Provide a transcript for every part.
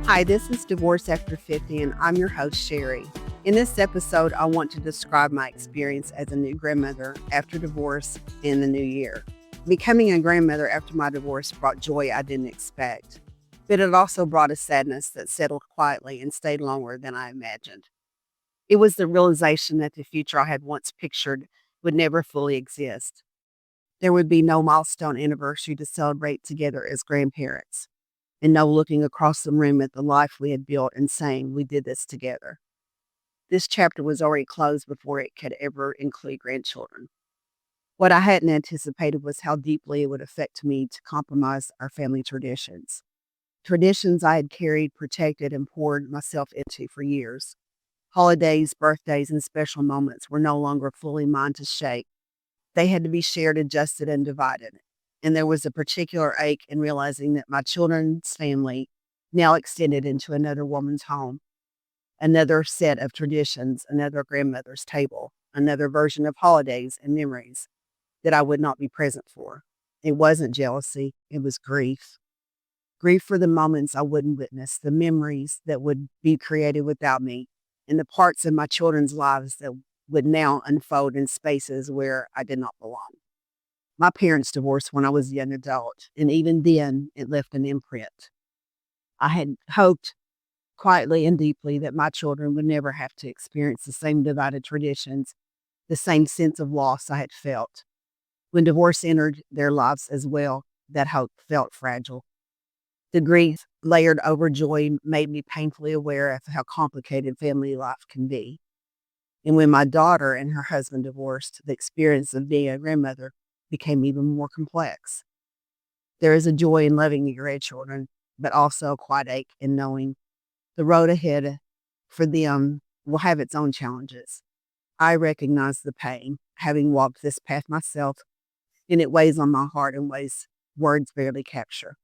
Hi, this is Divorce After 50, and I'm your host, Sherry. In this episode, I want to describe my experience as a new grandmother after divorce in the new year. Becoming a grandmother after my divorce brought joy I didn't expect, but it also brought a sadness that settled quietly and stayed longer than I imagined. It was the realization that the future I had once pictured would never fully exist. There would be no milestone anniversary to celebrate together as grandparents, and no looking across the room at the life we had built and saying we did this together. This chapter was already closed before it could ever include grandchildren. What I hadn't anticipated was how deeply it would affect me to compromise our family traditions. Traditions I had carried, protected, and poured myself into for years. Holidays, birthdays, and special moments were no longer fully mine to shape. They had to be shared, adjusted, and divided. And there was a particular ache in realizing that my children's family now extended into another woman's home, another set of traditions, another grandmother's table, another version of holidays and memories that I would not be present for. It wasn't jealousy, it was grief. Grief for the moments I wouldn't witness, the memories that would be created without me, and the parts of my children's lives that would now unfold in spaces where I did not belong. My parents divorced when I was a young adult, and even then, it left an imprint. I had hoped quietly and deeply that my children would never have to experience the same divided traditions, the same sense of loss I had felt. When divorce entered their lives as well, that hope felt fragile. The grief layered over joy made me painfully aware of how complicated family life can be. And when my daughter and her husband divorced, the experience of being a grandmother became even more complex. There is a joy in loving your grandchildren, but also a quiet ache in knowing the road ahead for them will have its own challenges. I recognize the pain, having walked this path myself, and it weighs on my heart in ways words barely capture.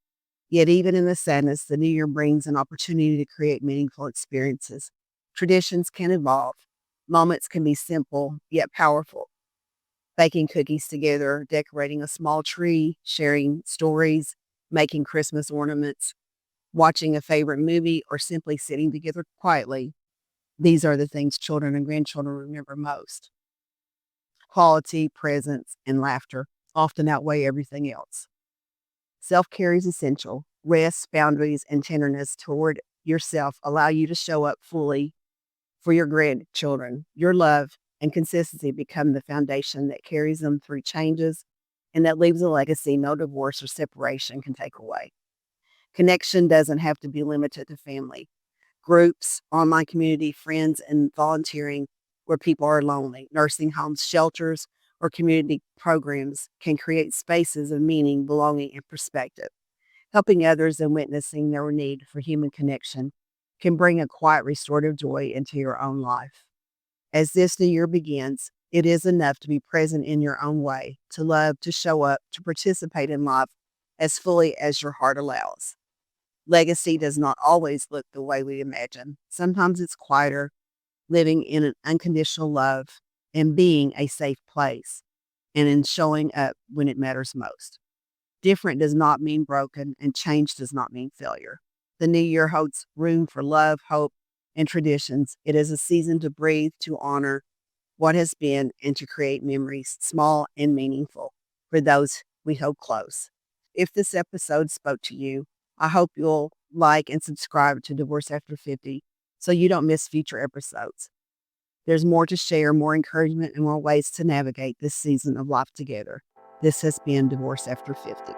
Yet, even in the sadness, the new year brings an opportunity to create meaningful experiences. Traditions can evolve, moments can be simple yet powerful. Baking cookies together, decorating a small tree, sharing stories, making Christmas ornaments, watching a favorite movie, or simply sitting together quietly. These are the things children and grandchildren remember most. Quality, presence, and laughter often outweigh everything else. Self care is essential. Rest, boundaries, and tenderness toward yourself allow you to show up fully for your grandchildren. Your love and consistency become the foundation that carries them through changes and that leaves a legacy no divorce or separation can take away. Connection doesn't have to be limited to family. Groups, online community, friends, and volunteering where people are lonely, nursing homes, shelters, or community programs can create spaces of meaning, belonging, and perspective. Helping others and witnessing their need for human connection can bring a quiet, restorative joy into your own life. As this new year begins, it is enough to be present in your own way, to love, to show up, to participate in life as fully as your heart allows. Legacy does not always look the way we imagine. Sometimes it's quieter, living in an unconditional love and being a safe place, and in showing up when it matters most. Different does not mean broken, and change does not mean failure. The new year holds room for love, hope, and traditions. It is a season to breathe, to honor what has been, and to create memories, small and meaningful, for those we hold close. If this episode spoke to you, I hope you'll like and subscribe to Divorce After 50 so you don't miss future episodes. There's more to share, more encouragement, and more ways to navigate this season of life together. This has been Divorce After 50.